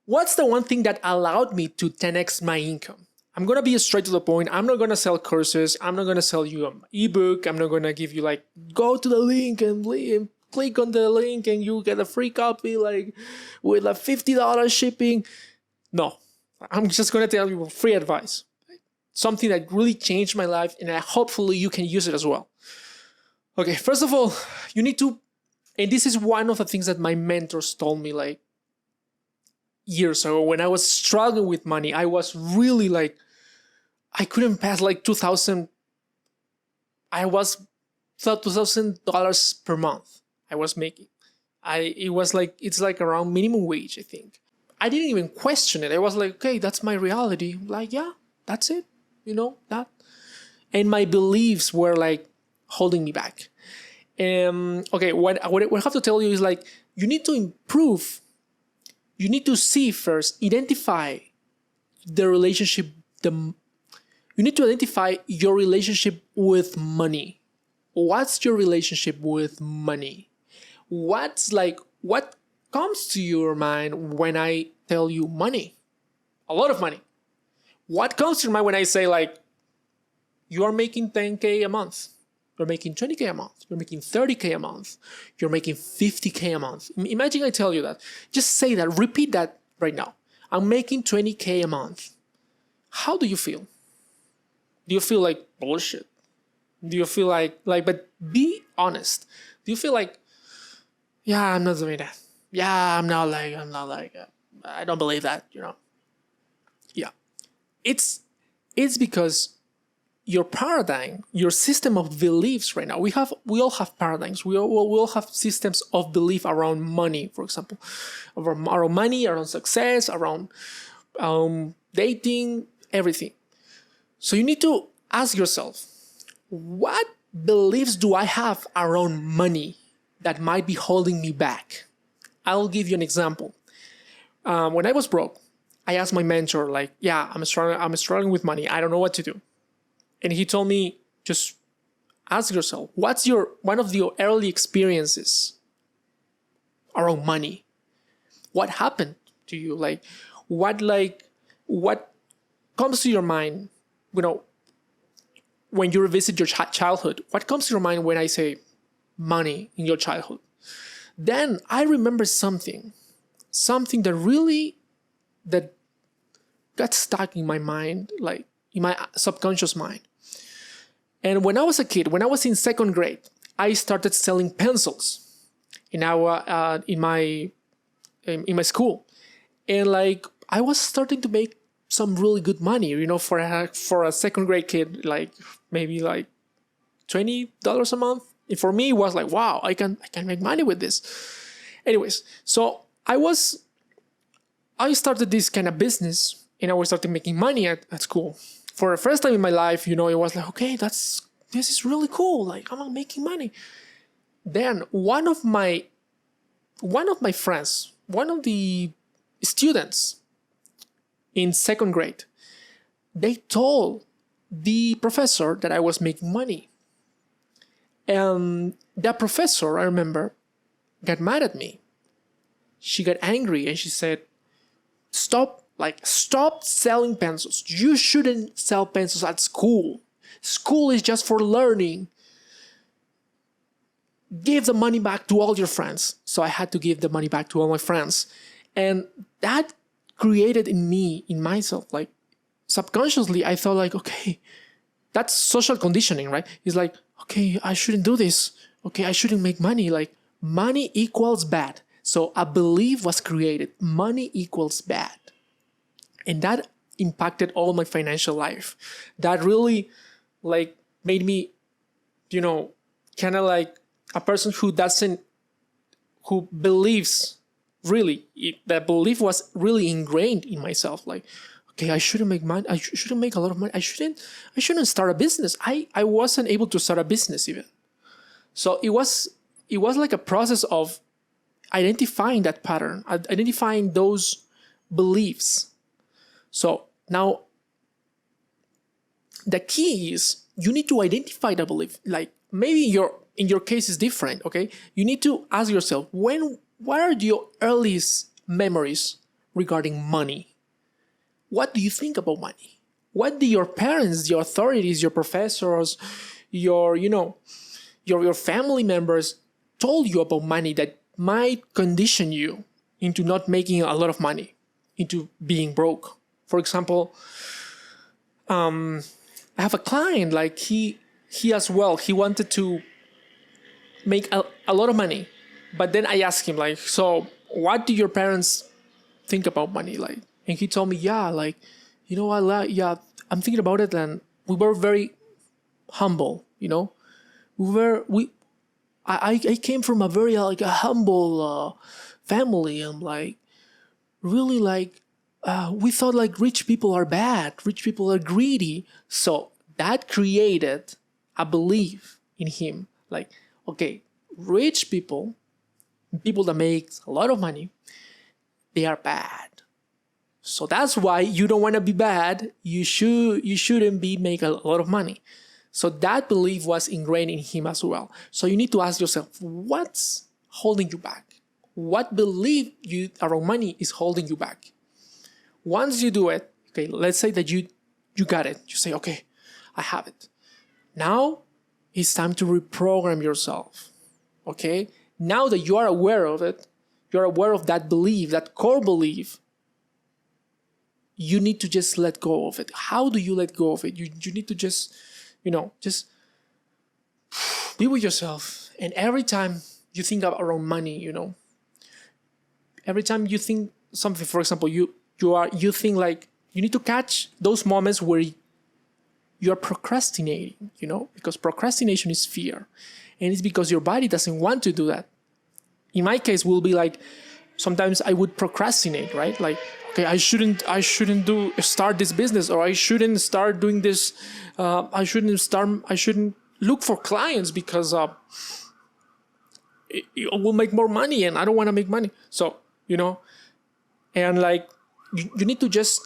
What's the one thing that allowed me to 10x my income? I'm going to be straight to the point. I'm not going to sell courses. I'm not going to sell you an ebook. I'm not going to give you like, go to the link and click on the link and you get a free copy like with a $50 shipping. No, I'm just going to tell you free advice. Something that really changed my life, and hopefully you can use it as well. Okay, first of all, you need to, and this is one of the things that my mentors told me like years ago when I was struggling with money. I was really like, I couldn't pass like $2,000. I was $2,000 per month I was making. It's like around minimum wage, I think. I didn't even question it. I was like, okay, that's my reality. Like, yeah, that's it. That. And my beliefs were like holding me back. Okay, what I have to tell you is like, you need to improve. You need to see first, identify the relationship. You need to identify your relationship with money. What's your relationship with money? What comes to your mind when I tell you money? A lot of money. What comes to your mind when I say like, you are making 10K a month, you're making 20K a month, you're making 30K a month, you're making 50K a month. Imagine I tell you that. Just say that, repeat that right now. I'm making 20K a month. How do you feel? Do you feel like bullshit? Do you feel like, but be honest. Do you feel like, yeah, I'm not doing that. Yeah, I'm not like, I don't believe that, Yeah. It's because your paradigm, your system of beliefs right now, we all have paradigms. We all have systems of belief around money, for example, around money, around success, around dating, everything. So you need to ask yourself, what beliefs do I have around money that might be holding me back? I'll give you an example. When I was broke, I asked my mentor, like, yeah, I'm struggling with money. I don't know what to do. And he told me, just ask yourself, what's one of your early experiences around money? What happened to you? What comes to your mind, when you revisit your childhood? What comes to your mind when I say money in your childhood? Then I remember something that got stuck in my mind, like in my subconscious mind. And when I was a kid, when I was in second grade, I started selling pencils in my school, and like I was starting to make some really good money, for a second grade kid, like maybe like $20 a month. And for me, it was like, wow, I can make money with this. Anyways, so I started this kind of business, and I was starting making money at school. For the first time in my life, it was like, okay, this is really cool. Like, I'm making money. Then one of my friends, one of the students in second grade, they told the professor that I was making money. And that professor, I remember, got mad at me. She got angry and she said, stop selling pencils. You shouldn't sell pencils at school. School is just for learning. Give the money back to all your friends. So I had to give the money back to all my friends. And that created in myself, like subconsciously, I thought like, okay, that's social conditioning, right? It's like, okay, I shouldn't do this. Okay, I shouldn't make money. Like, money equals bad. So a belief was created. Money equals bad. And that impacted all my financial life. That really like made me, kind of like a person who believes really, that belief was really ingrained in myself. Like, okay, I shouldn't make money. I shouldn't make a lot of money. I shouldn't start a business. I wasn't able to start a business even. So it was like a process of identifying that pattern, identifying those beliefs. So now the key is you need to identify the belief. Like maybe in your case is different, okay? You need to ask yourself, what are your earliest memories regarding money? What do you think about money? What do your parents, your authorities, your professors, your family members told you about money that might condition you into not making a lot of money, into being broke? For example, I have a client, like he as well, he wanted to make a lot of money. But then I asked him, like, so what do your parents think about money? Like, and he told me, yeah, like, yeah, I'm thinking about it. And we were very humble, I came from a very like a humble family. And like, really like, we thought like rich people are bad, rich people are greedy. So that created a belief in him, like, okay, rich people that make a lot of money, they are bad. So that's why you don't want to be bad. You shouldn't be make a lot of money. So that belief was ingrained in him as well. So you need to ask yourself, what's holding you back? What belief around money is holding you back? Once you do it, okay, let's say that you got it. You say, okay, I have it. Now it's time to reprogram yourself. Okay? Now that you are aware of it, you're aware of that belief, that core belief, you need to just let go of it. How do you let go of it? You need to just be with yourself. And every time you think around money, every time you think something, for example, you think like you need to catch those moments where you're procrastinating, because procrastination is fear. And it's because your body doesn't want to do that. In my case, will be like, sometimes I would procrastinate, right? Like, okay, I shouldn't start this business, or I shouldn't start doing this. I shouldn't look for clients because it will make more money, and I don't want to make money. So, and like, you need to just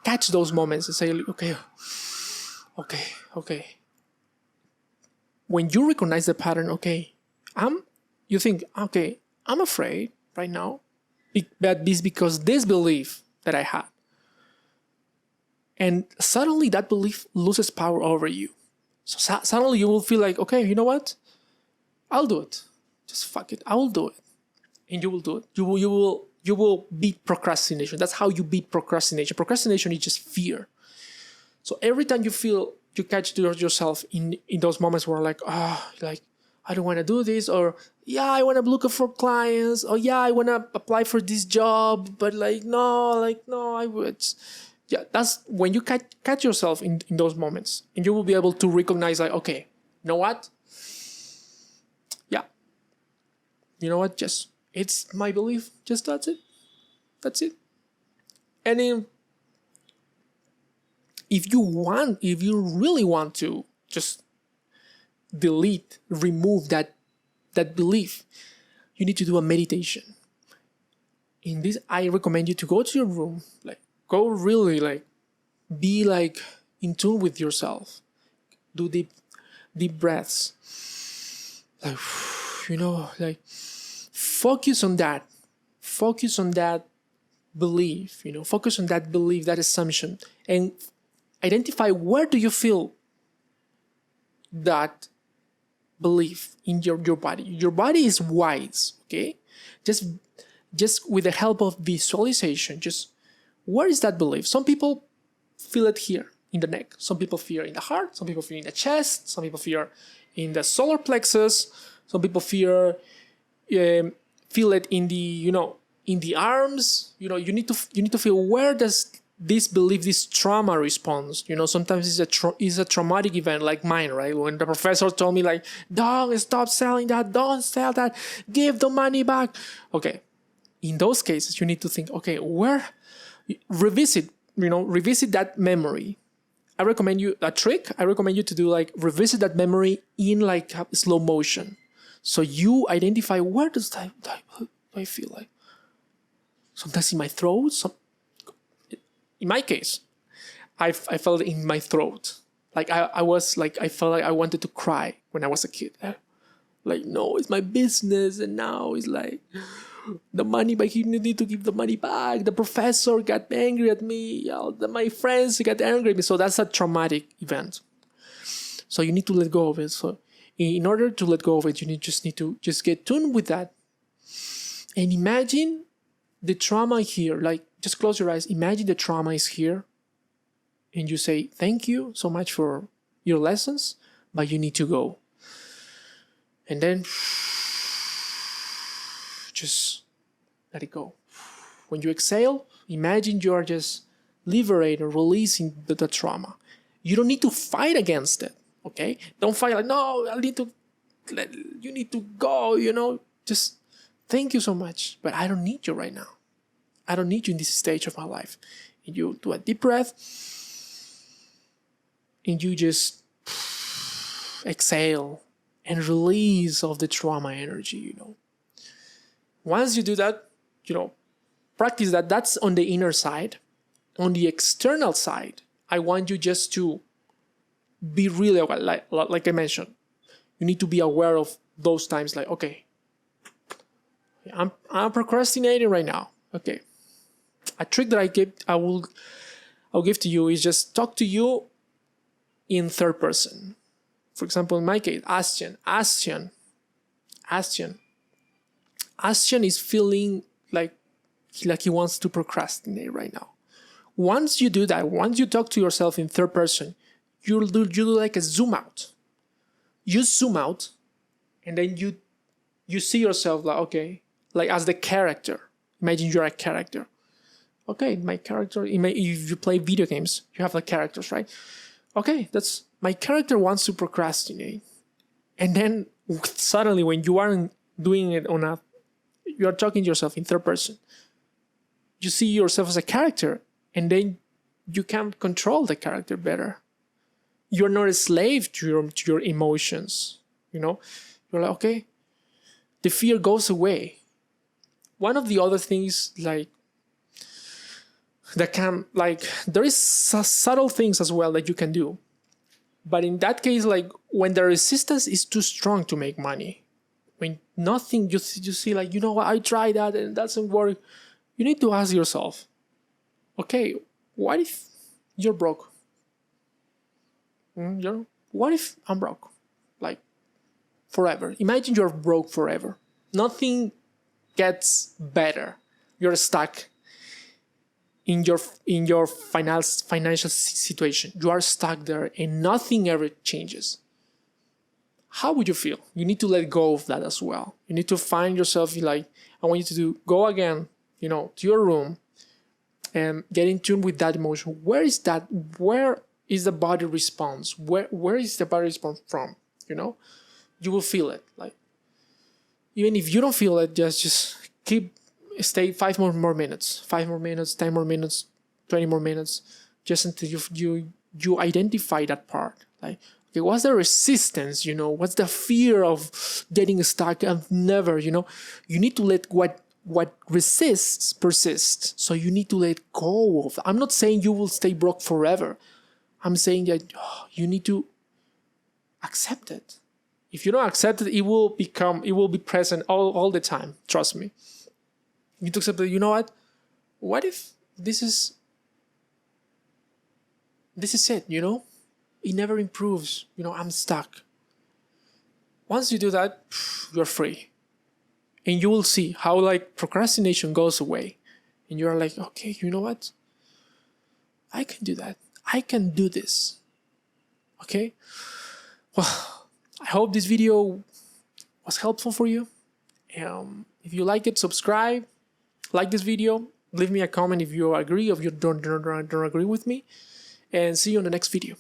catch those moments and say, okay. When you recognize the pattern, okay, you think, okay, I'm afraid right now, but this because this belief that I had. And suddenly that belief loses power over you. So suddenly you will feel like, okay, you know what? I'll do it. Just fuck it. I will do it. And you will do it. You will beat procrastination. That's how you beat procrastination. Procrastination is just fear. So every time you catch yourself in those moments where like, like, I don't want to do this, or yeah, I want to look for clients, or yeah, I want to apply for this job, but no, I would. Yeah, that's when you catch yourself in those moments, and you will be able to recognize like, okay, you know what? Yeah, you know what? Just, it's my belief. Just that's it. That's it. And if you really want to just remove that belief, you need to do a meditation. In this, I recommend you to go to your room, like, go really like, be like in tune with yourself. Do deep breaths. Like, like, focus on that. Focus on that belief, focus on that belief, that assumption, and identify where do you feel that belief in your body. Your body is wise, okay? Just with the help of visualization, just where is that belief? Some people feel it here in the neck. Some people feel in the heart. Some people feel in the chest. Some people feel in the solar plexus. Some people feel it in the in the arms. You need to feel where does this belief, this trauma response. Sometimes it's a traumatic event like mine, right? When the professor told me like, don't stop selling that, don't sell that, give the money back. Okay, in those cases you need to think, okay, revisit that memory. I recommend you to do like revisit that memory in like slow motion. So you identify where does I feel like. Sometimes in my throat, in my case, I felt it in my throat. Like I felt like I wanted to cry when I was a kid. Like, no, it's my business, and now it's like, the money, but he need to give the money back. The professor got angry at me. My friends got angry at me. So that's a traumatic event. So you need to let go of it. So in order to let go of it, you just need to just get tuned with that. And imagine the trauma here. Like, just close your eyes. Imagine the trauma is here. And you say, thank you so much for your lessons, but you need to go. And then just let it go. When you exhale, imagine you are just liberating, releasing the trauma. You don't need to fight against it, okay? Don't fight like, no, you need to go, Just thank you so much, but I don't need you right now. I don't need you in this stage of my life. And you do a deep breath, and you just exhale and release of the trauma energy, Once you do that, practice that. That's on the inner side. On the external side, I want you just to be really aware, like I mentioned. You need to be aware of those times, like, okay, I'm procrastinating right now. Okay. A trick that I'll give to you is just talk to you in third person. For example, in my case, Astian is feeling like he wants to procrastinate right now. Once you do that, once you talk to yourself in third person, you do like a zoom out. You zoom out, and then you see yourself like, okay, like as the character. Imagine you're a character. Okay, my character. If you play video games, you have like characters, right? Okay, that's my character wants to procrastinate, and then suddenly when you aren't doing it you are talking to yourself in third person. You see yourself as a character, and then you can control the character better. You're not a slave to your emotions. You're like, okay, the fear goes away. One of the other things there is subtle things as well that you can do. But in that case, like when the resistance is too strong to make money, when nothing, you see like, what, I tried that and it doesn't work. You need to ask yourself, okay, what if you're broke? What if I'm broke? Like forever. Imagine you're broke forever. Nothing gets better. You're stuck in your financial situation. You are stuck there and nothing ever changes. How would you feel? You need to let go of that as well. You need to find yourself like, I want you to go again, to your room and get in tune with that emotion. Where is that? Where is the body response? Where is the body response from? You will feel it. Like, even if you don't feel it, just stay 5 more minutes, 5 more minutes, 10 more minutes, 20 more minutes, just until you identify that part. Like, okay, what's the resistance? What's the fear of getting stuck and never? You need to let what resists persist. So you need to let go of. I'm not saying you will stay broke forever. I'm saying that you need to accept it. If you don't accept it, it will be present all the time. Trust me. You need to accept that, what? What if this is it, It never improves. I'm stuck. Once you do that, you're free. And you will see how like procrastination goes away. And you're like, okay, you know what? I can do that. I can do this. Okay? Well, I hope this video was helpful for you. If you like it, subscribe. Like this video. Leave me a comment if you agree or if you don't agree with me. And see you on the next video.